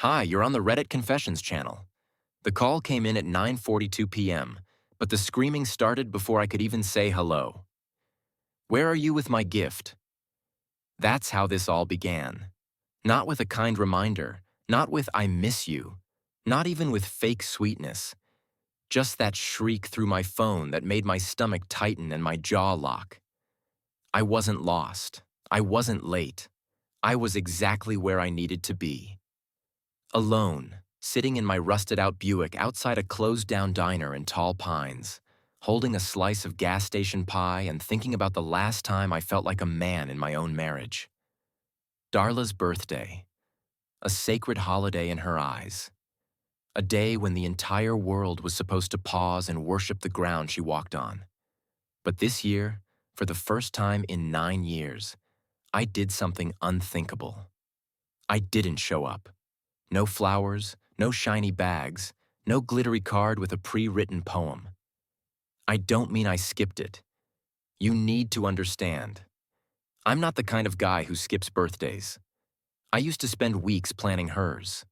Hi, you're on the Reddit Confessions channel. The call came in at 9:42 p.m., but the screaming started before I could even say hello. Where are you with my gift? That's how this all began. Not with a kind reminder, not with I miss you, not even with fake sweetness. Just that shriek through my phone that made my stomach tighten and my jaw lock. I wasn't lost. I wasn't late. I was exactly where I needed to be. Alone, sitting in my rusted-out Buick outside a closed-down diner in Tall Pines, holding a slice of gas station pie and thinking about the last time I felt like a man in my own marriage. Darla's birthday, a sacred holiday in her eyes. A day when the entire world was supposed to pause and worship the ground she walked on. But this year, for the first time in 9 years, I did something unthinkable. I didn't show up. No flowers, no shiny bags, no glittery card with a pre-written poem. I don't mean I skipped it. You need to understand. I'm not the kind of guy who skips birthdays. I used to spend weeks planning hers.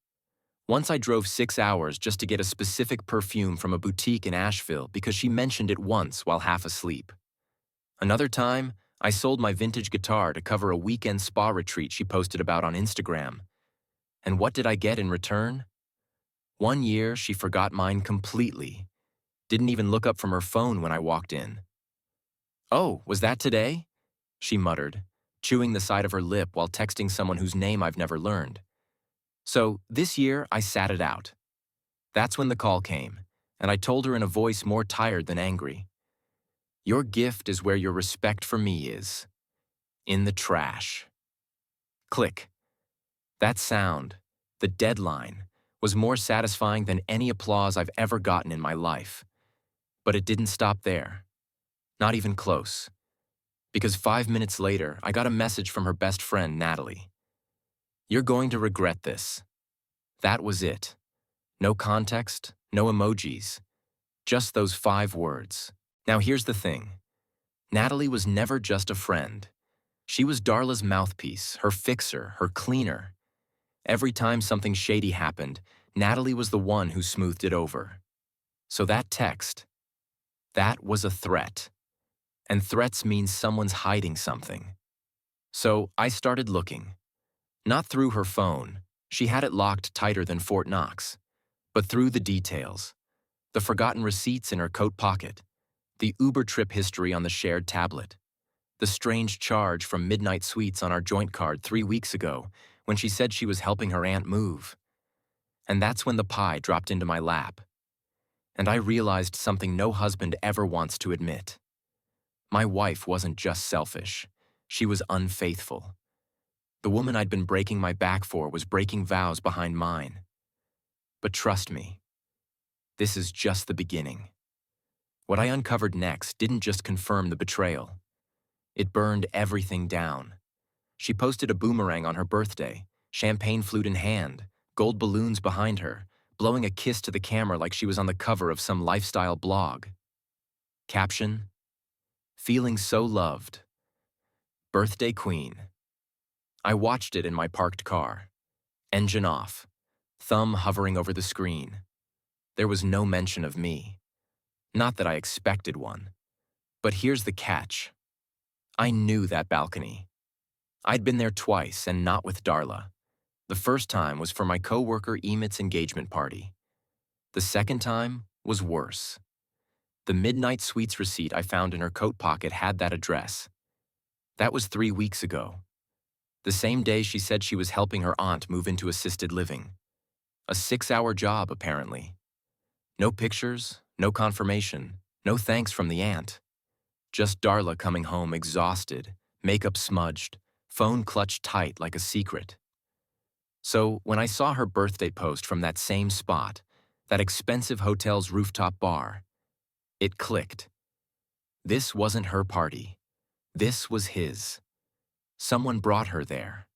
Once I drove 6 hours just to get a specific perfume from a boutique in Asheville because she mentioned it once while half asleep. Another time, I sold my vintage guitar to cover a weekend spa retreat she posted about on Instagram. And what did I get in return? 1 year, she forgot mine completely. Didn't even look up from her phone when I walked in. "Oh, was that today?" she muttered, chewing the side of her lip while texting someone whose name I've never learned. So, this year, I sat it out. That's when the call came, and I told her in a voice more tired than angry. Your gift is where your respect for me is. In the trash. Click. That sound, the deadline, was more satisfying than any applause I've ever gotten in my life. But it didn't stop there. Not even close. Because 5 minutes later, I got a message from her best friend, Natalie. You're going to regret this. That was it. No context, no emojis. Just those 5 words. Now here's the thing. Natalie was never just a friend. She was Darla's mouthpiece, her fixer, her cleaner. Every time something shady happened, Natalie was the one who smoothed it over. So that text, that was a threat. And threats mean someone's hiding something. So I started looking. Not through her phone, she had it locked tighter than Fort Knox, but through the details. The forgotten receipts in her coat pocket, the Uber trip history on the shared tablet, the strange charge from Midnight Sweets on our joint card 3 weeks ago when she said she was helping her aunt move. And that's when the pie dropped into my lap. And I realized something no husband ever wants to admit. My wife wasn't just selfish. She was unfaithful. The woman I'd been breaking my back for was breaking vows behind mine. But trust me, this is just the beginning. What I uncovered next didn't just confirm the betrayal. It burned everything down. She posted a boomerang on her birthday, champagne flute in hand, gold balloons behind her, blowing a kiss to the camera like she was on the cover of some lifestyle blog. Caption: Feeling so loved. Birthday Queen. I watched it in my parked car. Engine off, thumb hovering over the screen. There was no mention of me. Not that I expected one. But here's the catch. I knew that balcony. I'd been there twice and not with Darla. The first time was for my coworker Emit's engagement party. The second time was worse. The Midnight Sweets receipt I found in her coat pocket had that address. That was 3 weeks ago. The same day she said she was helping her aunt move into assisted living. A 6-hour job, apparently. No pictures, no confirmation, no thanks from the aunt. Just Darla coming home exhausted, makeup smudged, phone clutched tight like a secret. So when I saw her birthday post from that same spot, that expensive hotel's rooftop bar, it clicked. This wasn't her party. This was his. Someone brought her there.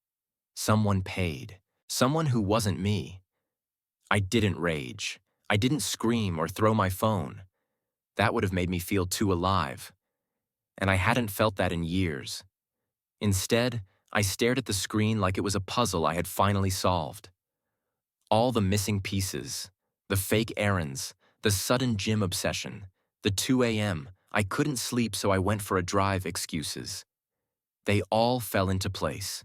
Someone paid. Someone who wasn't me. I didn't rage. I didn't scream or throw my phone. That would have made me feel too alive. And I hadn't felt that in years. Instead, I stared at the screen like it was a puzzle I had finally solved. All the missing pieces, the fake errands, the sudden gym obsession, the 2 a.m., I couldn't sleep so I went for a drive excuses. They all fell into place.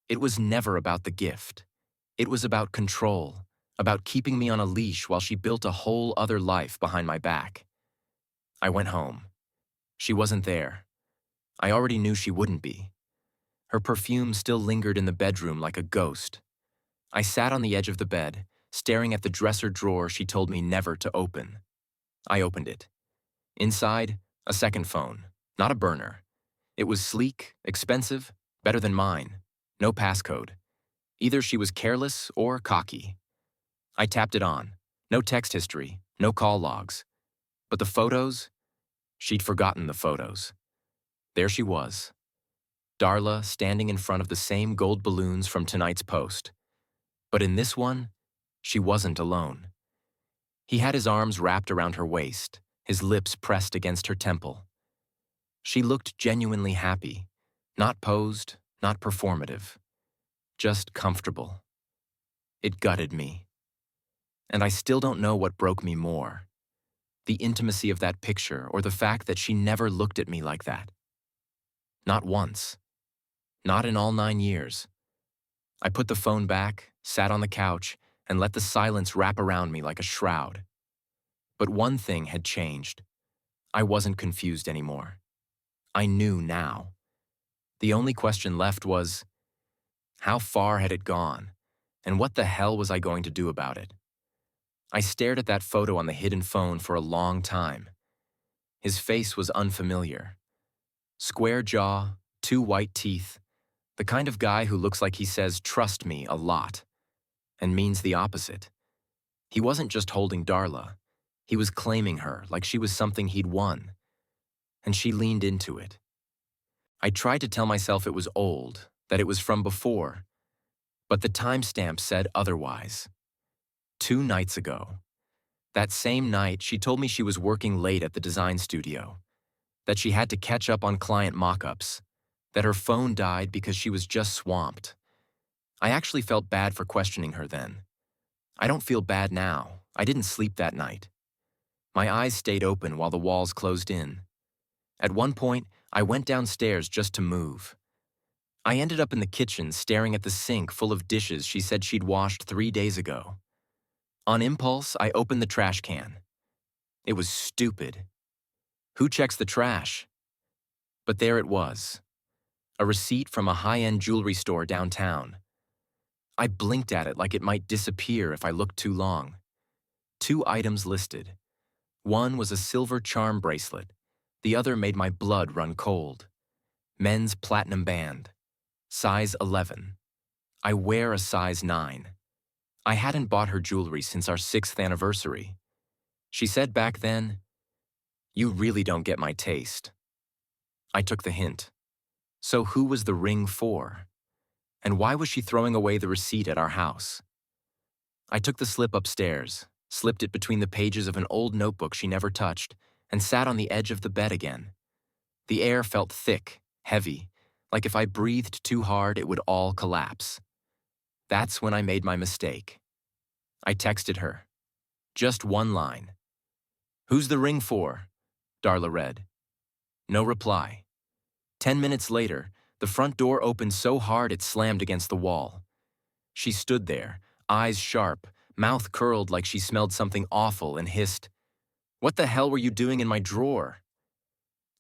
It was never about the gift. It was about control, about keeping me on a leash while she built a whole other life behind my back. I went home. She wasn't there. I already knew she wouldn't be. Her perfume still lingered in the bedroom like a ghost. I sat on the edge of the bed, staring at the dresser drawer she told me never to open. I opened it. Inside, a second phone, not a burner. It was sleek, expensive, better than mine. No passcode. Either she was careless or cocky. I tapped it on. No text history, no call logs. But the photos? She'd forgotten the photos. There she was. Darla standing in front of the same gold balloons from tonight's post. But in this one, she wasn't alone. He had his arms wrapped around her waist, his lips pressed against her temple. She looked genuinely happy, not posed, not performative, just comfortable. It gutted me. And I still don't know what broke me more, the intimacy of that picture or the fact that she never looked at me like that. Not once. Not in all 9 years. I put the phone back, sat on the couch, and let the silence wrap around me like a shroud. But one thing had changed. I wasn't confused anymore. I knew now. The only question left was, how far had it gone, and what the hell was I going to do about it? I stared at that photo on the hidden phone for a long time. His face was unfamiliar. Square jaw, 2 white teeth, the kind of guy who looks like he says, "Trust me," a lot, and means the opposite. He wasn't just holding Darla. He was claiming her like she was something he'd won. And she leaned into it. I tried to tell myself it was old, that it was from before, but the timestamp said otherwise. 2 nights ago. That same night, she told me she was working late at the design studio, that she had to catch up on client mock-ups, that her phone died because she was just swamped. I actually felt bad for questioning her then. I don't feel bad now. I didn't sleep that night. My eyes stayed open while the walls closed in. At one point, I went downstairs just to move. I ended up in the kitchen staring at the sink full of dishes she said she'd washed 3 days ago. On impulse, I opened the trash can. It was stupid. Who checks the trash? But there it was. A receipt from a high-end jewelry store downtown. I blinked at it like it might disappear if I looked too long. 2 items listed. One was a silver charm bracelet. The other made my blood run cold. Men's platinum band. Size 11. I wear a size 9. I hadn't bought her jewelry since our 6th anniversary. She said back then, "You really don't get my taste." I took the hint. So who was the ring for? And why was she throwing away the receipt at our house? I took the slip upstairs, slipped it between the pages of an old notebook she never touched, and sat on the edge of the bed again. The air felt thick, heavy, like if I breathed too hard it would all collapse. That's when I made my mistake. I texted her. Just one line. "Who's the ring for?" Darla read. No reply. 10 minutes later, the front door opened so hard it slammed against the wall. She stood there, eyes sharp, mouth curled like she smelled something awful, and hissed, "What the hell were you doing in my drawer?"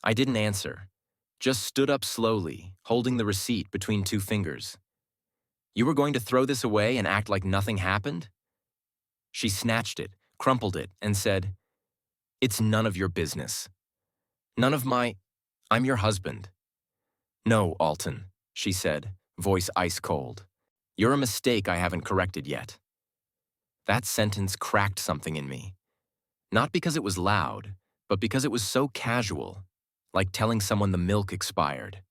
I didn't answer, just stood up slowly, holding the receipt between 2 fingers. "You were going to throw this away and act like nothing happened?" She snatched it, crumpled it, and said, "It's none of your business. None of my... I'm your husband." "No, Alton," she said, voice ice cold. "You're a mistake I haven't corrected yet." That sentence cracked something in me. Not because it was loud, but because it was so casual, like telling someone the milk expired.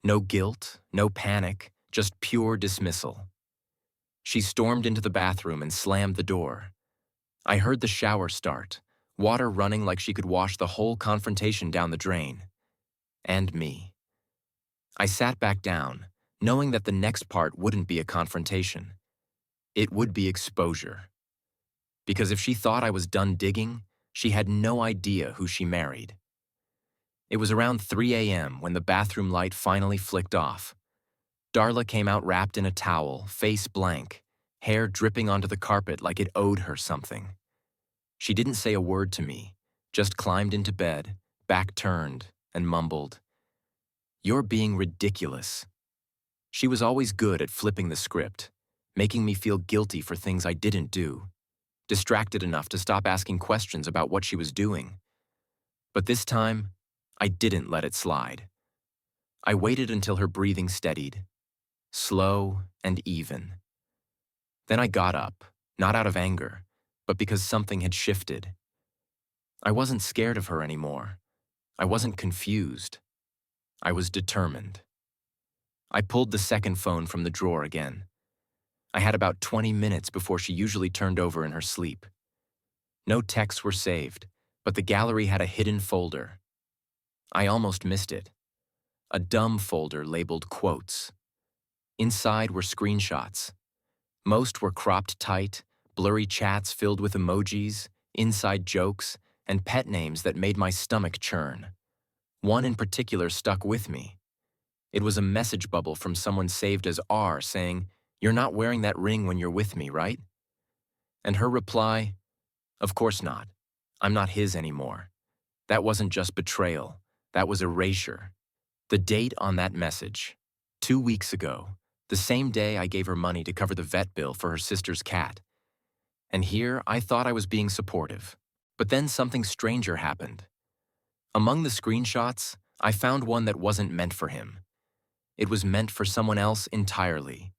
No guilt, no panic, just pure dismissal. She stormed into the bathroom and slammed the door. I heard the shower start, water running like she could wash the whole confrontation down the drain. And me. I sat back down, knowing that the next part wouldn't be a confrontation. It would be exposure. Because if she thought I was done digging, she had no idea who she married. It was around 3 a.m. when the bathroom light finally flicked off. Darla came out wrapped in a towel, face blank, hair dripping onto the carpet like it owed her something. She didn't say a word to me, just climbed into bed, back turned, and mumbled, "You're being ridiculous." She was always good at flipping the script, making me feel guilty for things I didn't do, distracted enough to stop asking questions about what she was doing. But this time, I didn't let it slide. I waited until her breathing steadied, slow and even. Then I got up, not out of anger, but because something had shifted. I wasn't scared of her anymore. I wasn't confused. I was determined. I pulled the second phone from the drawer again. I had about 20 minutes before she usually turned over in her sleep. No texts were saved, but the gallery had a hidden folder. I almost missed it. A dumb folder labeled quotes. Inside were screenshots. Most were cropped tight, blurry chats filled with emojis, inside jokes, and pet names that made my stomach churn. One in particular stuck with me. It was a message bubble from someone saved as R saying, "You're not wearing that ring when you're with me, right?" And her reply, "Of course not. I'm not his anymore." That wasn't just betrayal. That was erasure. The date on that message, 2 weeks ago, the same day I gave her money to cover the vet bill for her sister's cat. And here I thought I was being supportive. But then something stranger happened. Among the screenshots, I found one that wasn't meant for him. It was meant for someone else entirely.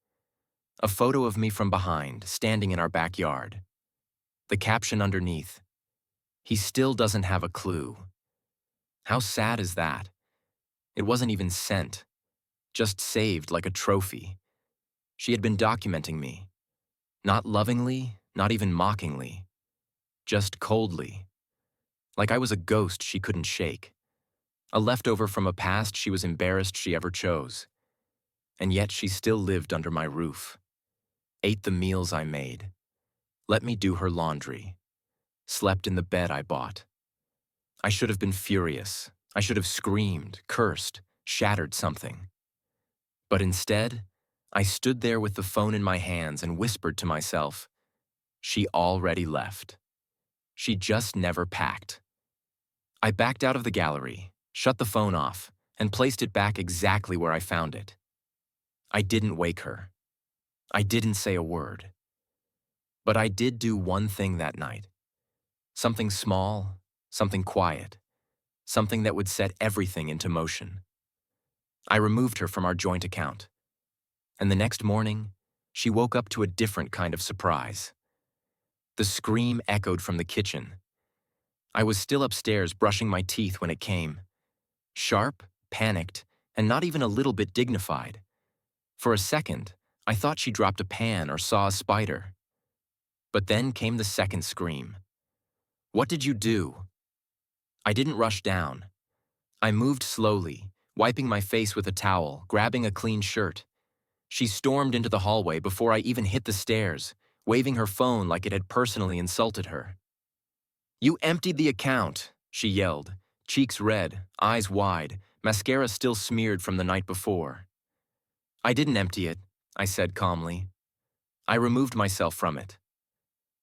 A photo of me from behind, standing in our backyard. The caption underneath, "He still doesn't have a clue." How sad is that? It wasn't even sent, just saved like a trophy. She had been documenting me. Not lovingly, not even mockingly. Just coldly. Like I was a ghost she couldn't shake. A leftover from a past she was embarrassed she ever chose. And yet she still lived under my roof. Ate the meals I made. Let me do her laundry. Slept in the bed I bought. I should have been furious. I should have screamed, cursed, shattered something. But instead, I stood there with the phone in my hands and whispered to myself, she already left. She just never packed. I backed out of the gallery, shut the phone off, and placed it back exactly where I found it. I didn't wake her. I didn't say a word. But I did do one thing that night. Something small, something quiet, something that would set everything into motion. I removed her from our joint account. And the next morning, she woke up to a different kind of surprise. The scream echoed from the kitchen. I was still upstairs brushing my teeth when it came. Sharp, panicked, and not even a little bit dignified. For a second, I thought she dropped a pan or saw a spider. But then came the second scream. "What did you do?" I didn't rush down. I moved slowly, wiping my face with a towel, grabbing a clean shirt. She stormed into the hallway before I even hit the stairs, waving her phone like it had personally insulted her. "You emptied the account," she yelled, cheeks red, eyes wide, mascara still smeared from the night before. "I didn't empty it," I said calmly. I removed myself from it.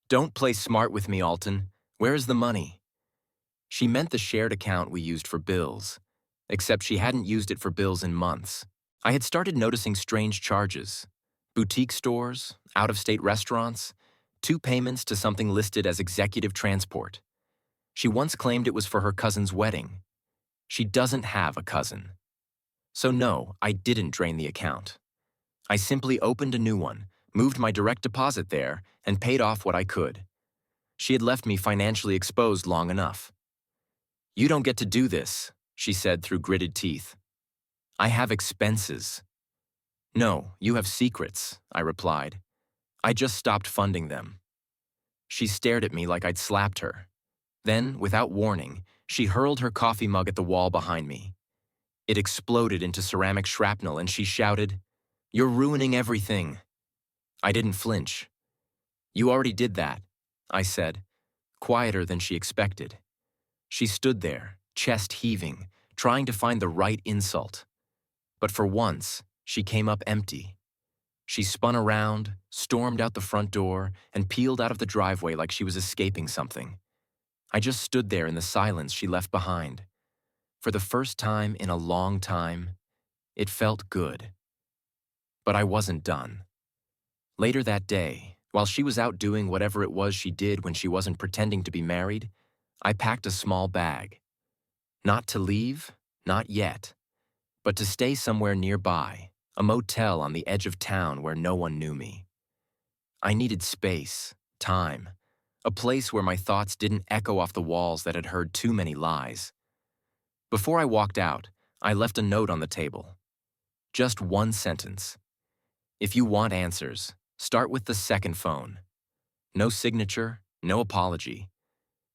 "Don't play smart with me, Alton. Where is the money?" She meant the shared account we used for bills, except she hadn't used it for bills in months. I had started noticing strange charges. Boutique stores, out-of-state restaurants, 2 payments to something listed as executive transport. She once claimed it was for her cousin's wedding. She doesn't have a cousin. So no, I didn't drain the account. I simply opened a new one, moved my direct deposit there, and paid off what I could. She had left me financially exposed long enough. "You don't get to do this," she said through gritted teeth. "I have expenses." "No, you have secrets," I replied. "I just stopped funding them." She stared at me like I'd slapped her. Then, without warning, she hurled her coffee mug at the wall behind me. It exploded into ceramic shrapnel and she shouted, "You're ruining everything." I didn't flinch. You already did that, I said, quieter than she expected. She stood there, chest heaving, trying to find the right insult. But for once, she came up empty. She spun around, stormed out the front door, and peeled out of the driveway like she was escaping something. I just stood there in the silence she left behind. For the first time in a long time, it felt good. But I wasn't done. Later that day, while she was out doing whatever it was she did when she wasn't pretending to be married, I packed a small bag. Not to leave, not yet, but to stay somewhere nearby, a motel on the edge of town where no one knew me. I needed space, time, a place where my thoughts didn't echo off the walls that had heard too many lies. Before I walked out, I left a note on the table. Just one sentence. If you want answers, start with the second phone. No signature, no apology.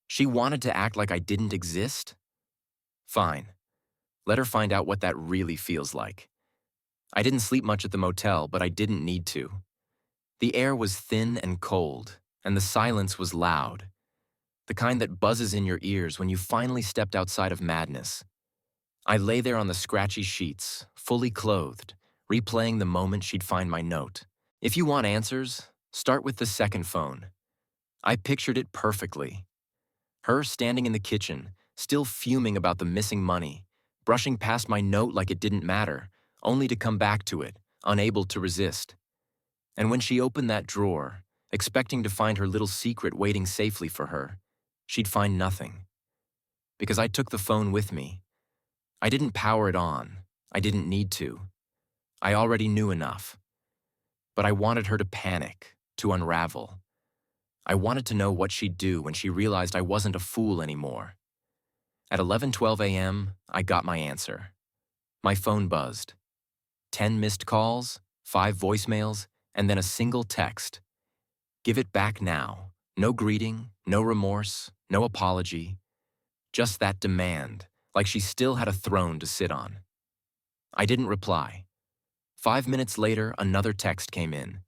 She wanted to act like I didn't exist? Fine. Let her find out what that really feels like. I didn't sleep much at the motel, but I didn't need to. The air was thin and cold, and the silence was loud. The kind that buzzes in your ears when you finally stepped outside of madness. I lay there on the scratchy sheets, fully clothed, replaying the moment she'd find my note. If you want answers, start with the second phone. I pictured it perfectly. Her standing in the kitchen, still fuming about the missing money, brushing past my note like it didn't matter, only to come back to it, unable to resist. And when she opened that drawer, expecting to find her little secret waiting safely for her, she'd find nothing. Because I took the phone with me. I didn't power it on. I didn't need to. I already knew enough. But I wanted her to panic, to unravel. I wanted to know what she'd do when she realized I wasn't a fool anymore. At 11:12 a.m., I got my answer. My phone buzzed. 10 missed calls, 5 voicemails, and then a single text. Give it back now. No greeting, no remorse, no apology. Just that demand, like she still had a throne to sit on. I didn't reply. 5 minutes later, another text came in,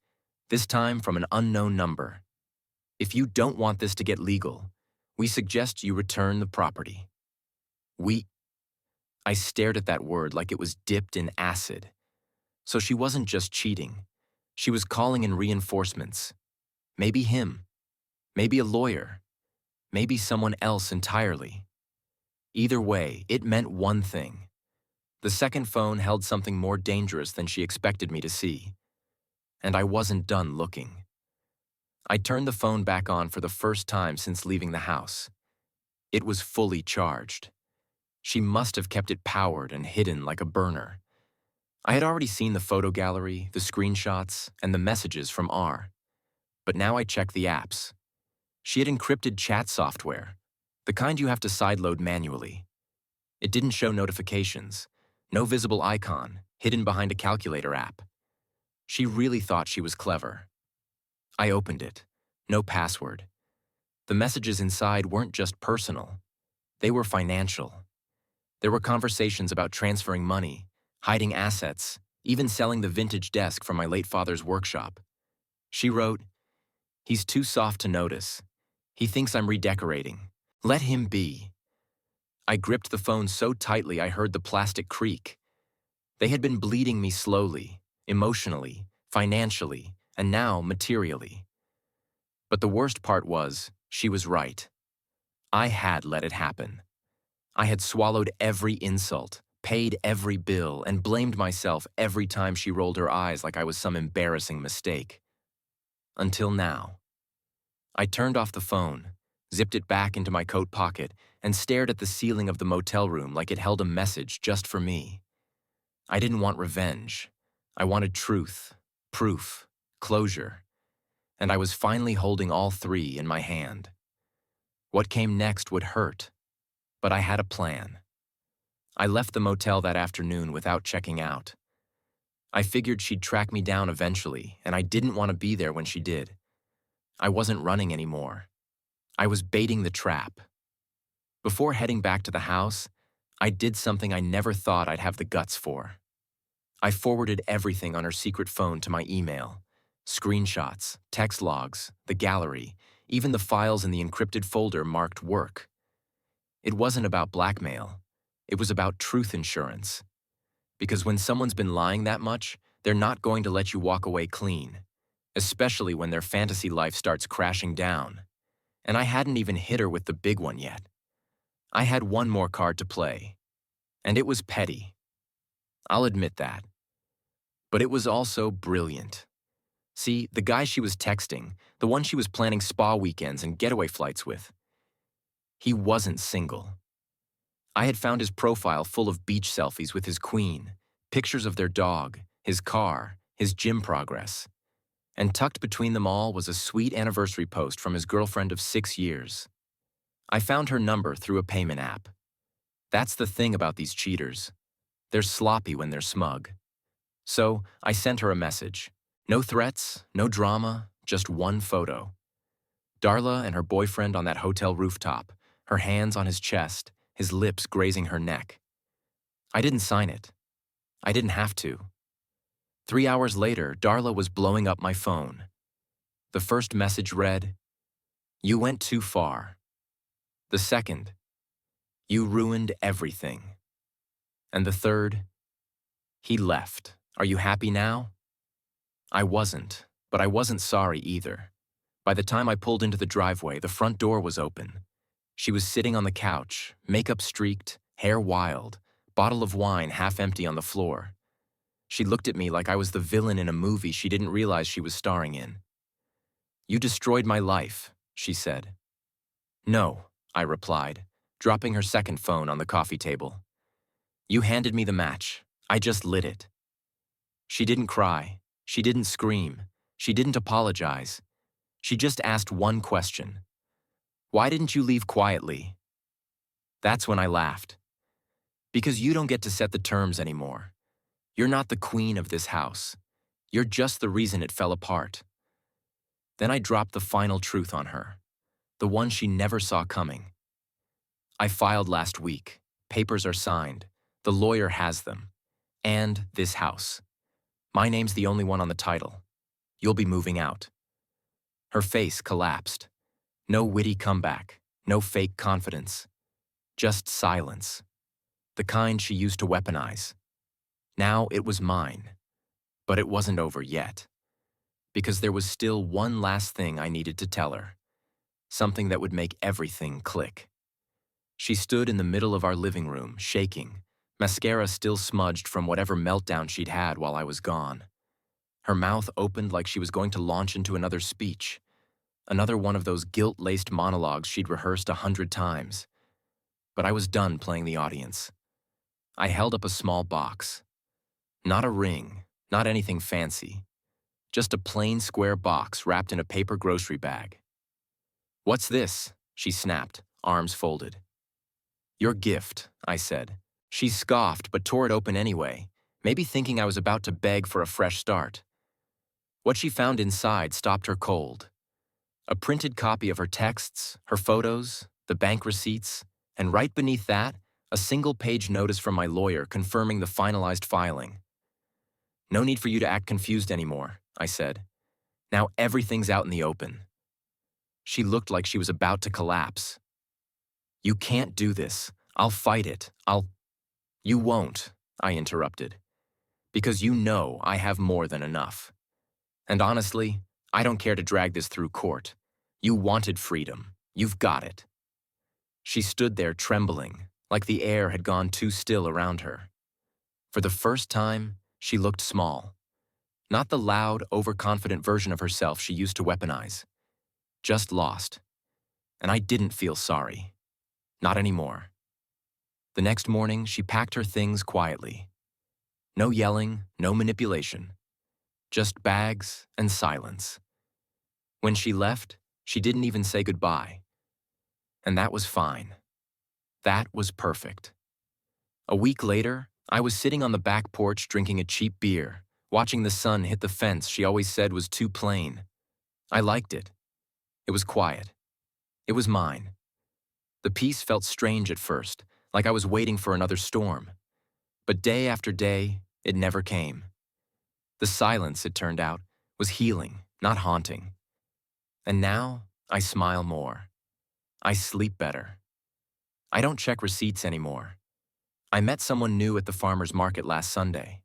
this time from an unknown number. If you don't want this to get legal, we suggest you return the property. I stared at that word like it was dipped in acid. So she wasn't just cheating. She was calling in reinforcements. Maybe him. Maybe a lawyer. Maybe someone else entirely. Either way, it meant one thing. The second phone held something more dangerous than she expected me to see. And I wasn't done looking. I turned the phone back on for the first time since leaving the house. It was fully charged. She must have kept it powered and hidden like a burner. I had already seen the photo gallery, the screenshots, and the messages from R. But now I checked the apps. She had encrypted chat software, the kind you have to sideload manually. It didn't show notifications, no visible icon, hidden behind a calculator app. She really thought she was clever. I opened it. No password. The messages inside weren't just personal. They were financial. There were conversations about transferring money, hiding assets, even selling the vintage desk from my late father's workshop. She wrote, "He's too soft to notice. He thinks I'm redecorating. Let him be." I gripped the phone so tightly I heard the plastic creak. They had been bleeding me slowly, emotionally, financially, and now materially. But the worst part was, she was right. I had let it happen. I had swallowed every insult, paid every bill, and blamed myself every time she rolled her eyes like I was some embarrassing mistake. Until now. I turned off the phone, zipped it back into my coat pocket, and stared at the ceiling of the motel room like it held a message just for me. I didn't want revenge. I wanted truth, proof, closure. And I was finally holding all three in my hand. What came next would hurt, but I had a plan. I left the motel that afternoon without checking out. I figured she'd track me down eventually, and I didn't want to be there when she did. I wasn't running anymore. I was baiting the trap. Before heading back to the house, I did something I never thought I'd have the guts for. I forwarded everything on her secret phone to my email, Screenshots, text logs, the gallery, even the files in the encrypted folder marked work. It wasn't about blackmail. It was about truth insurance. Because when someone's been lying that much, they're not going to let you walk away clean, especially when their fantasy life starts crashing down. And I hadn't even hit her with the big one yet. I had one more card to play, and it was petty. I'll admit that. But it was also brilliant. See, the guy she was texting, the one she was planning spa weekends and getaway flights with, he wasn't single. I had found his profile full of beach selfies with his queen, pictures of their dog, his car, his gym progress. And tucked between them all was a sweet anniversary post from his girlfriend of 6 years. I found her number through a payment app. That's the thing about these cheaters. They're sloppy when they're smug. So I sent her a message. No threats, no drama, just one photo. Darla and her boyfriend on that hotel rooftop, her hands on his chest, his lips grazing her neck. I didn't sign it. I didn't have to. 3 hours later, Darla was blowing up my phone. The first message read, "You went too far." The second, "You ruined everything." And the third, "He left. Are you happy now?" I wasn't, but I wasn't sorry either. By the time I pulled into the driveway, the front door was open. She was sitting on the couch, makeup streaked, hair wild, bottle of wine half empty on the floor. She looked at me like I was the villain in a movie she didn't realize she was starring in. "You destroyed my life," she said. "No," I replied, dropping her second phone on the coffee table. "You handed me the match. I just lit it." She didn't cry. She didn't scream. She didn't apologize. She just asked one question. "Why didn't you leave quietly?" That's when I laughed. "Because you don't get to set the terms anymore. You're not the queen of this house. You're just the reason it fell apart." Then I dropped the final truth on her, the one she never saw coming. "I filed last week. Papers are signed. The lawyer has them. And this house. My name's the only one on the title. You'll be moving out." Her face collapsed. No witty comeback, no fake confidence. Just silence. The kind she used to weaponize. Now it was mine. But it wasn't over yet. Because there was still one last thing I needed to tell her. Something that would make everything click. She stood in the middle of our living room, shaking, mascara still smudged from whatever meltdown she'd had while I was gone. Her mouth opened like she was going to launch into another speech. Another one of those guilt-laced monologues she'd rehearsed 100 times. But I was done playing the audience. I held up a small box. Not a ring, not anything fancy. Just a plain square box wrapped in a paper grocery bag. "What's this?" she snapped, arms folded. "Your gift," I said. She scoffed but tore it open anyway, maybe thinking I was about to beg for a fresh start. What she found inside stopped her cold. A printed copy of her texts, her photos, the bank receipts, and right beneath that, a single-page notice from my lawyer confirming the finalized filing. "No need for you to act confused anymore," I said. "Now everything's out in the open." She looked like she was about to collapse. "You can't do this. I'll fight it. You won't," I interrupted. "Because you know I have more than enough. And honestly, I don't care to drag this through court. You wanted freedom. You've got it." She stood there trembling, like the air had gone too still around her. For the first time, she looked small. Not the loud, overconfident version of herself she used to weaponize. Just lost. And I didn't feel sorry. Not anymore. The next morning, she packed her things quietly. No yelling, no manipulation. Just bags and silence. When she left, she didn't even say goodbye. And that was fine. That was perfect. A week later, I was sitting on the back porch drinking a cheap beer, watching the sun hit the fence she always said was too plain. I liked it. It was quiet. It was mine. The peace felt strange at first, like I was waiting for another storm. But day after day, it never came. The silence, it turned out, was healing, not haunting. And now, I smile more. I sleep better. I don't check receipts anymore. I met someone new at the farmer's market last Sunday.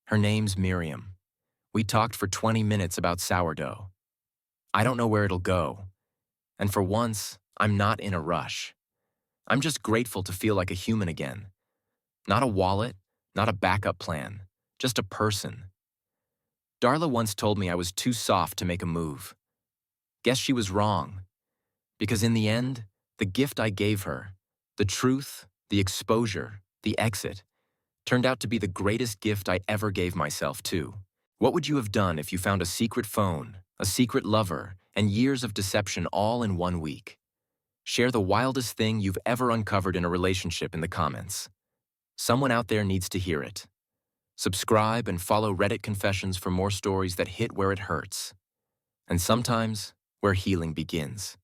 Her name's Miriam. We talked for 20 minutes about sourdough. I don't know where it'll go. And for once, I'm not in a rush. I'm just grateful to feel like a human again. Not a wallet, not a backup plan, just a person. Darla once told me I was too soft to make a move. Guess she was wrong. Because in the end, the gift I gave her, the truth, the exposure, the exit, turned out to be the greatest gift I ever gave myself too. What would you have done if you found a secret phone, a secret lover, and years of deception all in 1 week? Share the wildest thing you've ever uncovered in a relationship in the comments. Someone out there needs to hear it. Subscribe and follow Reddit Confessions for more stories that hit where it hurts. And sometimes, where healing begins.